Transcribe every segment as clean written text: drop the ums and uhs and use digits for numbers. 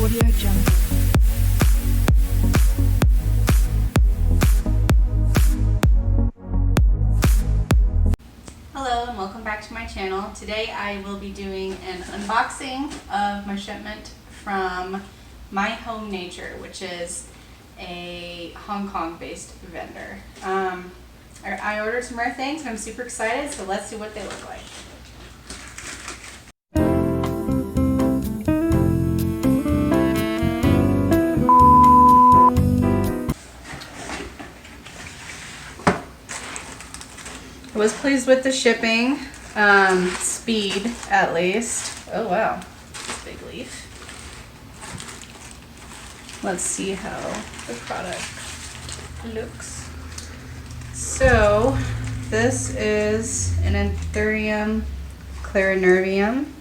Audio Jungle. Hello and welcome back to my channel. Today I will be doing an unboxing of my shipment from MyHomeNature, which is a Hong Kong based vendor. I ordered some rare things and I'm super excited, so let's see what they look like. I was pleased with the shipping, speed at least. Oh wow, this big leaf. Let's see how the product looks. So this is an Anthurium clarinervium.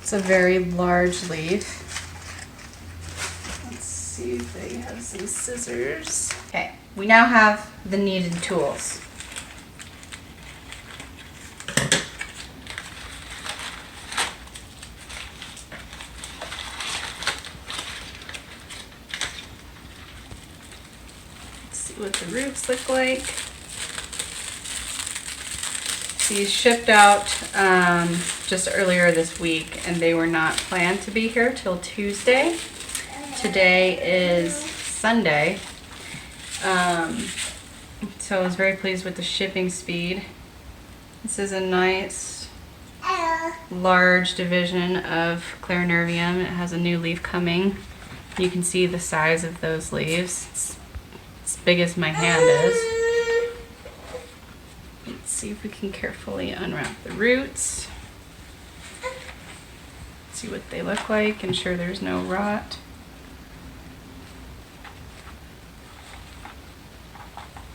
It's a very large leaf. Let's see if they have some scissors. Okay, we now have the needed tools. Let's see what the roots look like. These shipped out just earlier this week and they were not planned to be here till Tuesday. Today is Sunday. So I was very pleased with the shipping speed. This is a nice large division of clarinervium. It has a new leaf coming. You can see the size of those leaves. It's as big as my hand is. Let's see if we can carefully unwrap the roots. See what they look like. Ensure there's no rot.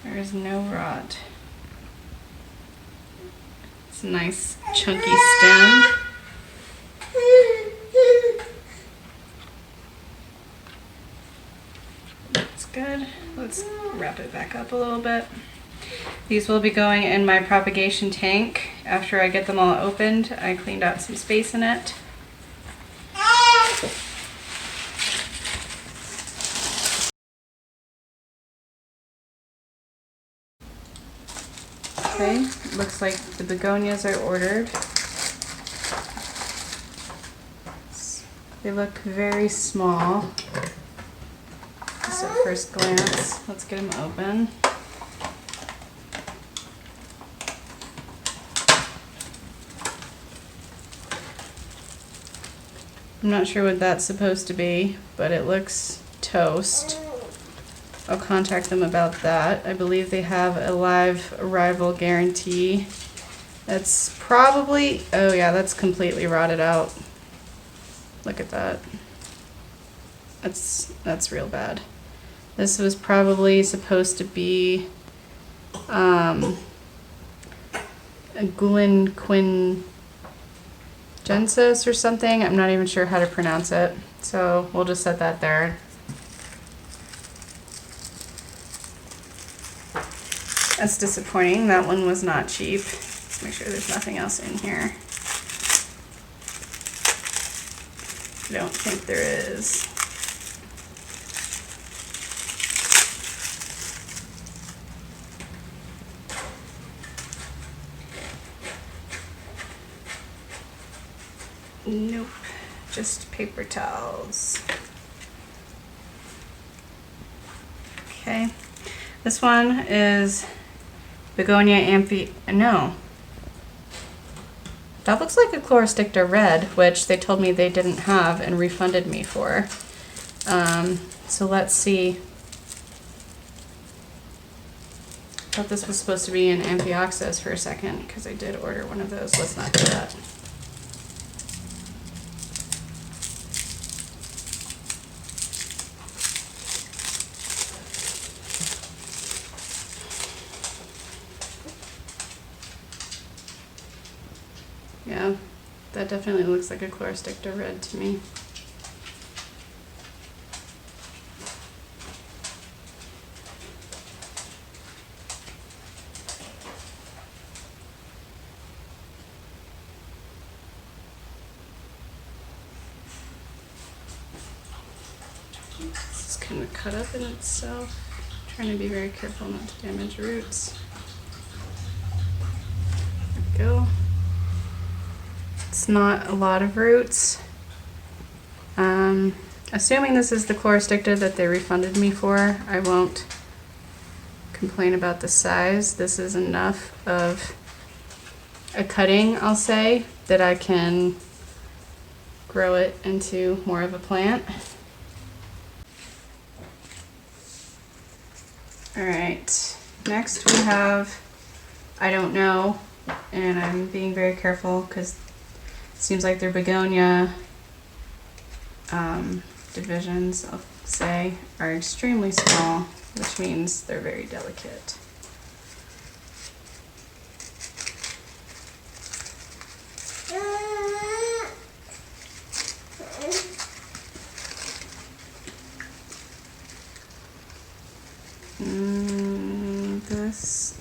There's no rot. It's a nice chunky stem. That's good. Let's wrap it back up a little bit. These will be going in my propagation tank. After I get them all opened, I cleaned out some space in it. Okay, looks like the begonias are ordered. They look very small, just at first glance. Let's get them open. I'm not sure what that's supposed to be, but it looks toast. I'll contact them about that. I believe they have a live arrival guarantee. That's probably, oh yeah, that's completely rotted out. Look at that. That's real bad. This was probably supposed to be a gulingingensis or something. I'm not even sure how to pronounce it. So we'll just set that there. That's disappointing. That one was not cheap. Let's make sure there's nothing else in here. I don't think there is. Nope, just paper towels. Okay, this one is Begonia no. That looks like a chlorosticta red, which they told me they didn't have and refunded me for. So let's see. I thought this was supposed to be an amphioxus for a second because I did order one of those. Let's not do that. Yeah, that definitely looks like a chlorosticta red to me. It's kind of cut up in itself. I'm trying to be very careful not to damage roots. There we go. It's not a lot of roots. Assuming this is the chlorosticta that they refunded me for, I won't complain about the size. This is enough of a cutting, I'll say, that I can grow it into more of a plant. Alright, next we have, I don't know, and I'm being very careful because it seems like they're begonia divisions, I'll say, are extremely small, which means they're very delicate.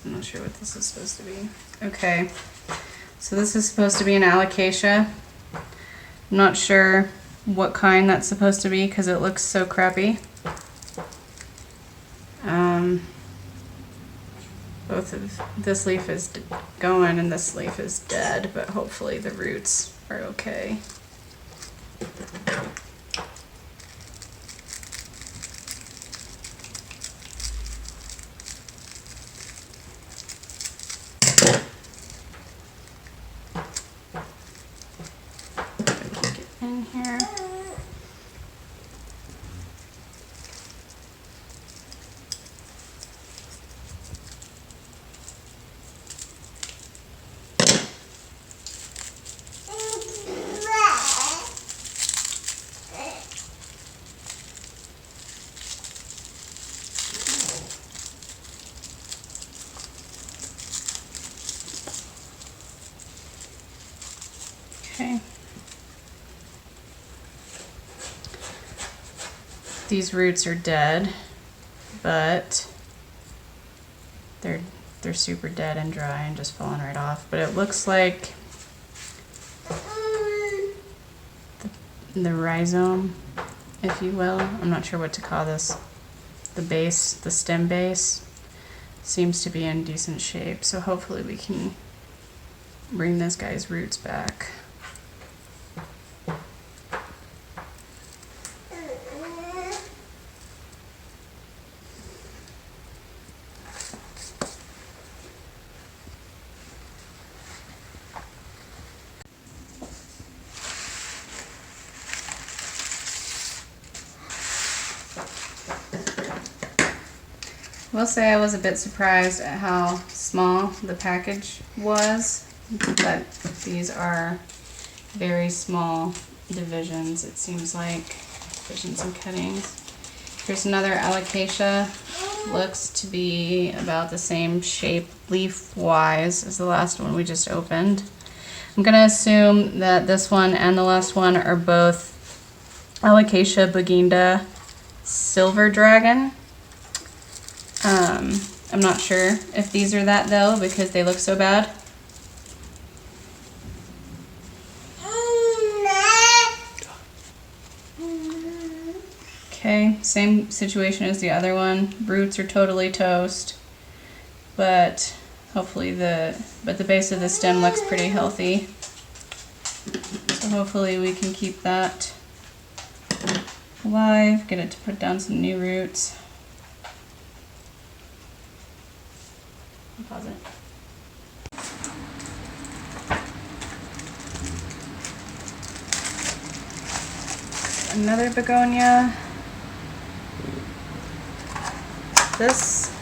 I'm not sure what this is supposed to be. Okay, so this is supposed to be an Alocasia. I'm not sure what kind that's supposed to be because it looks so crappy. Both of this leaf is going and this leaf is dead, but hopefully the roots are okay. In here. Okay. These roots are dead, but they're super dead and dry and just falling right off. But it looks like the rhizome, if you will, I'm not sure what to call this, the base, the stem base, seems to be in decent shape. So hopefully we can bring this guy's roots back. I will say I was a bit surprised at how small the package was, but these are very small divisions, it seems like, divisions and cuttings. Here's another Alocasia, looks to be about the same shape leaf-wise as the last one we just opened. I'm going to assume that this one and the last one are both Alocasia baginda silver dragon. I'm not sure if these are that though because they look so bad. Okay, same situation as the other one. Roots are totally toast, but hopefully the base of the stem looks pretty healthy. So hopefully we can keep that alive, get it to put down some new roots. Pause it. Another begonia.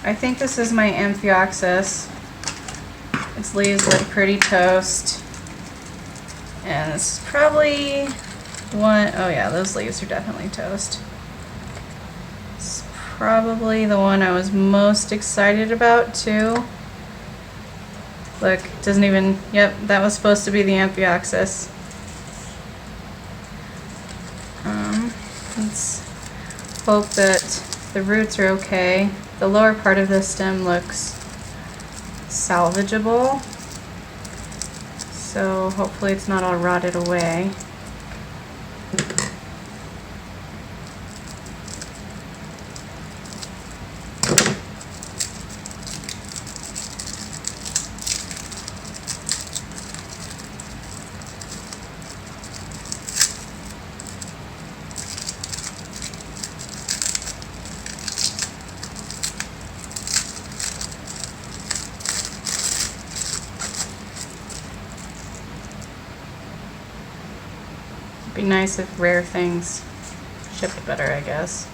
I think this is my amphioxus. Its leaves look pretty toast. And this is probably one, oh yeah, those leaves are definitely toast. It's probably the one I was most excited about too. Look, it doesn't even, yep, that was supposed to be the amphioxus. Let's hope that the roots are okay. The lower part of the stem looks salvageable, so hopefully it's not all rotted away. It'd be nice if rare things shipped better, I guess.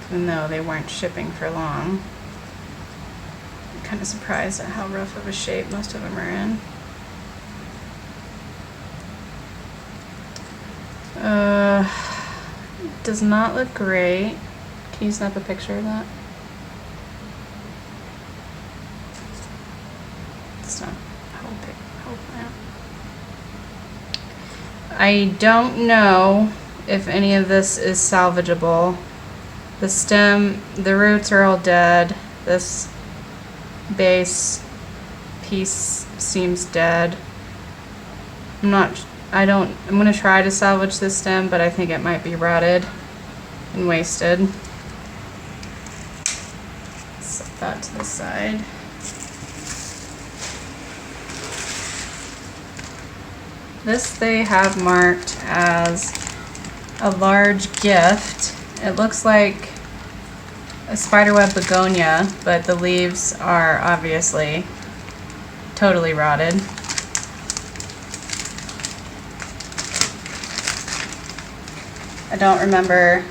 Even though they weren't shipping for long. I'm kind of surprised at how rough of a shape most of them are in. Does not look great. Can you snap a picture of that? It's not whole plant. I don't know if any of this is salvageable. The stem, the roots are all dead. This base piece seems dead. I'm gonna try to salvage this stem, but I think it might be rotted and wasted. Set that to the side. This they have marked as a large gift. It looks like a spiderweb begonia, but the leaves are obviously totally rotted. I don't remember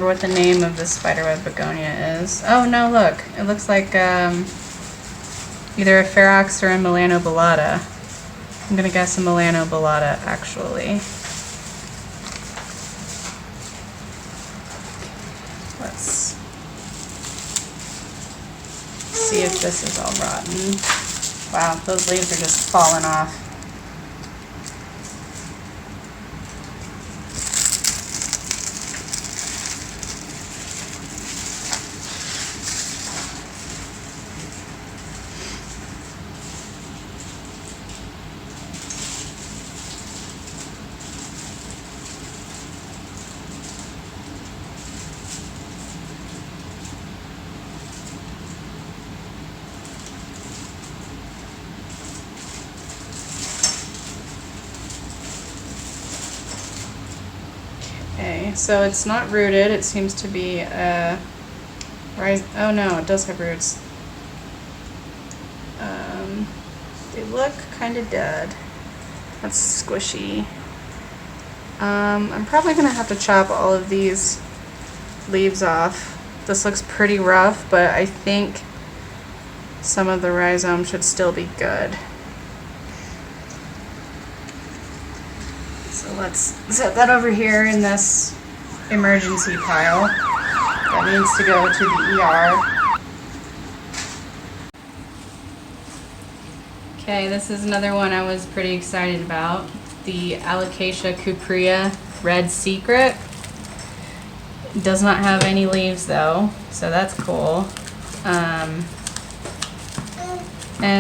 what the name of this spiderweb begonia is. Oh no, look. It looks like either a Ferox or a melanobalata. I'm gonna guess a melanobalata, actually. Let's see if this is all rotten. Wow, those leaves are just falling off. Okay, so it's not rooted. It seems to be oh no, it does have roots. They look kind of dead. That's squishy. I'm probably gonna have to chop all of these leaves off. This looks pretty rough, but I think some of the rhizome should still be good. So let's set that over here in this emergency pile. That needs to go to the ER. Okay, this is another one I was pretty excited about. The Alocasia cuprea Red Secret. It does not have any leaves though, so that's cool. And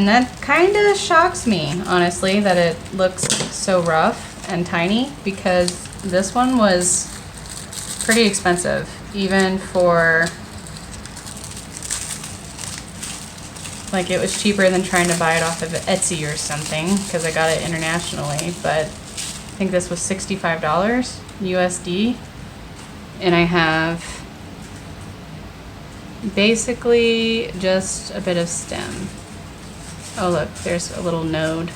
that kind of shocks me, honestly, that it looks so rough and tiny, because this one was pretty expensive, even for, like, it was cheaper than trying to buy it off of Etsy or something, because I got it internationally, but I think this was $65 USD, and I have basically just a bit of stem. Oh look, there's a little node,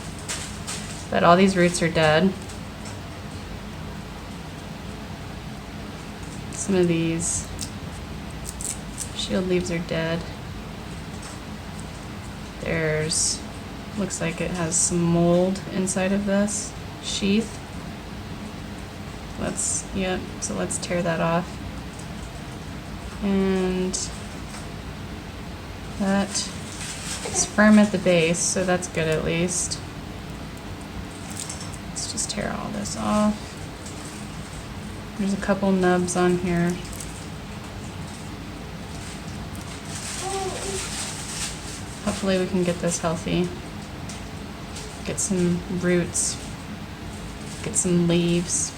but all these roots are dead. Some of these shield leaves are dead. There's, looks like it has some mold inside of this sheath. So let's tear that off. And that is firm at the base, so that's good at least. Let's just tear all this off. There's a couple nubs on here. Hopefully we can get this healthy. Get some roots. Get some leaves.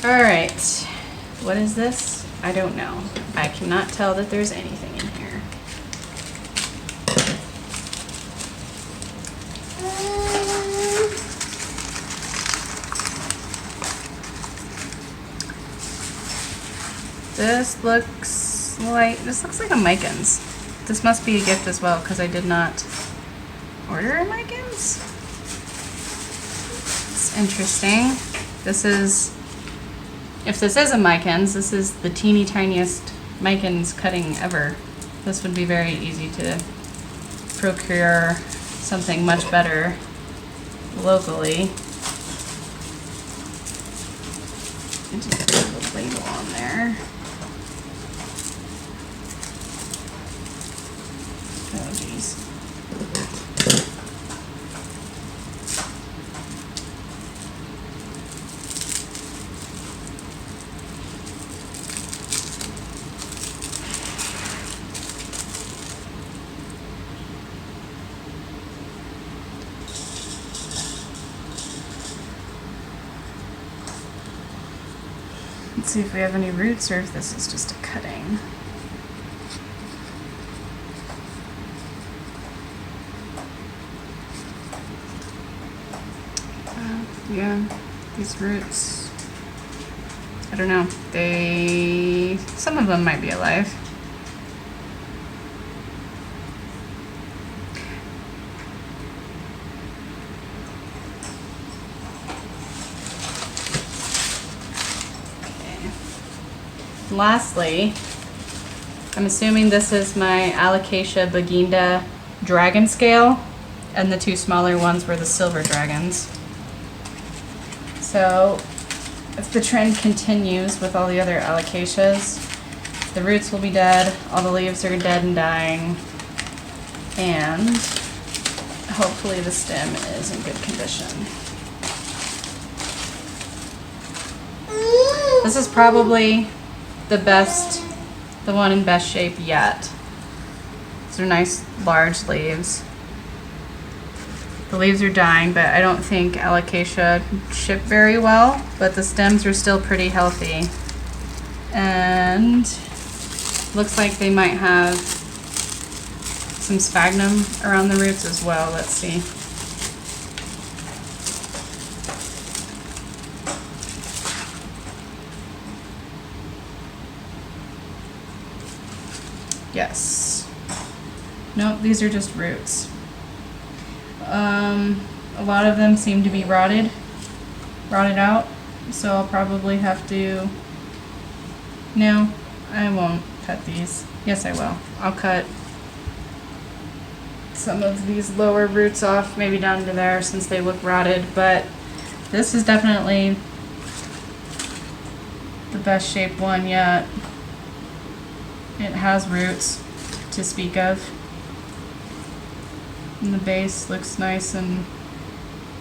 Alright, what is this? I don't know. I cannot tell that there's anything in here. This looks like a Micans. This must be a gift as well because I did not order a Micans. It's interesting. If this is a Micans, this is the teeny tiniest Micans cutting ever. This would be very easy to procure something much better locally. I just put the label on there. Oh geez. Let's see if we have any roots or if this is just a cutting. Yeah, these roots, I don't know, some of them might be alive. Lastly, I'm assuming this is my Alocasia baginda dragon scale, and the two smaller ones were the silver dragons. So if the trend continues with all the other Alocasias, the roots will be dead, all the leaves are dead and dying, and hopefully the stem is in good condition. This is probably the one in best shape yet. These are nice large leaves. The leaves are dying, but I don't think Alocasia ship very well, but the stems are still pretty healthy. And looks like they might have some sphagnum around the roots as well. Let's see. Yes. Nope, these are just roots. A lot of them seem to be rotted out, so I'll probably have to... No, I won't cut these. Yes, I will. I'll cut some of these lower roots off, maybe down to there since they look rotted, but this is definitely the best shaped one yet. It has roots to speak of. And the base looks nice and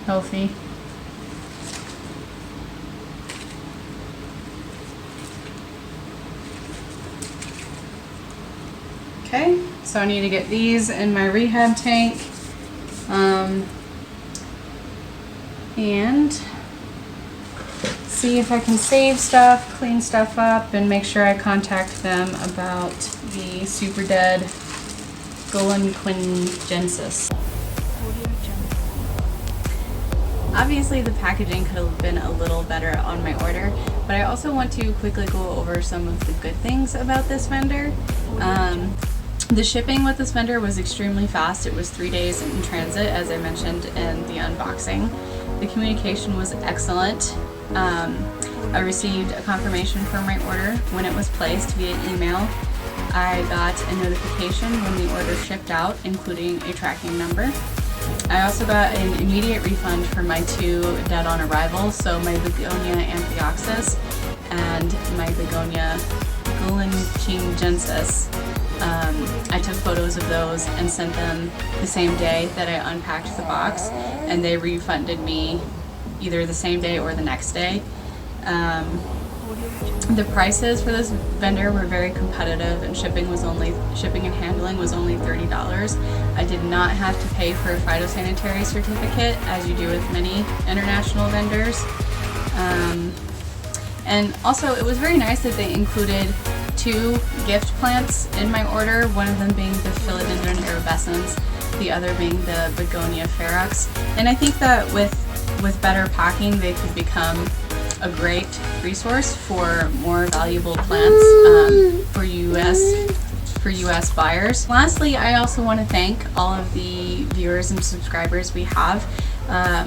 healthy. Okay, so I need to get these in my rehab tank. And see if I can save stuff, clean stuff up, and make sure I contact them about the super dead gulingingensis. Obviously the packaging could have been a little better on my order, but I also want to quickly go over some of the good things about this vendor. The shipping with this vendor was extremely fast. It was 3 days in transit, as I mentioned in the unboxing. The communication was excellent. I received a confirmation for my order when it was placed via email. I got a notification when the order shipped out, including a tracking number. I also got an immediate refund for my 2 dead on arrival, so my Begonia amphioxus and my Begonia gulingingensis. I took photos of those and sent them the same day that I unpacked the box, and they refunded me either the same day or the next day. The prices for this vendor were very competitive, and shipping and handling was only $30. I did not have to pay for a phytosanitary certificate, as you do with many international vendors. And also, it was very nice that they included 2 gift plants in my order, one of them being the Philodendron erubescens, the other being the Begonia Ferox. And I think that with better packing, they could become a great resource for more valuable plants for US buyers. Lastly, I also want to thank all of the viewers and subscribers we have.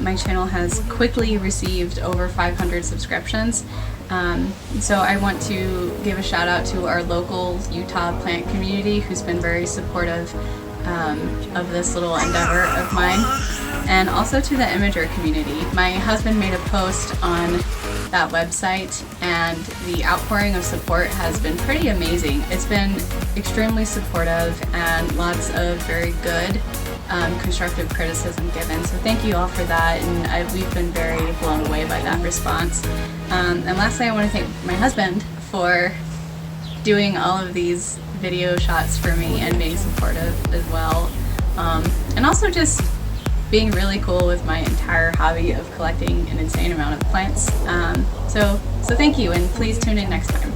My channel has quickly received over 500 subscriptions. So I want to give a shout out to our local Utah plant community who's been very supportive of this little endeavor of mine, and also to the imager community. My husband made a post on that website and the outpouring of support has been pretty amazing. It's been extremely supportive and lots of very good constructive criticism given. So thank you all for that, and we've been very blown away by that response. And lastly, I want to thank my husband for doing all of these video shots for me and being supportive as well. And also just being really cool with my entire hobby of collecting an insane amount of plants. So thank you, and please tune in next time.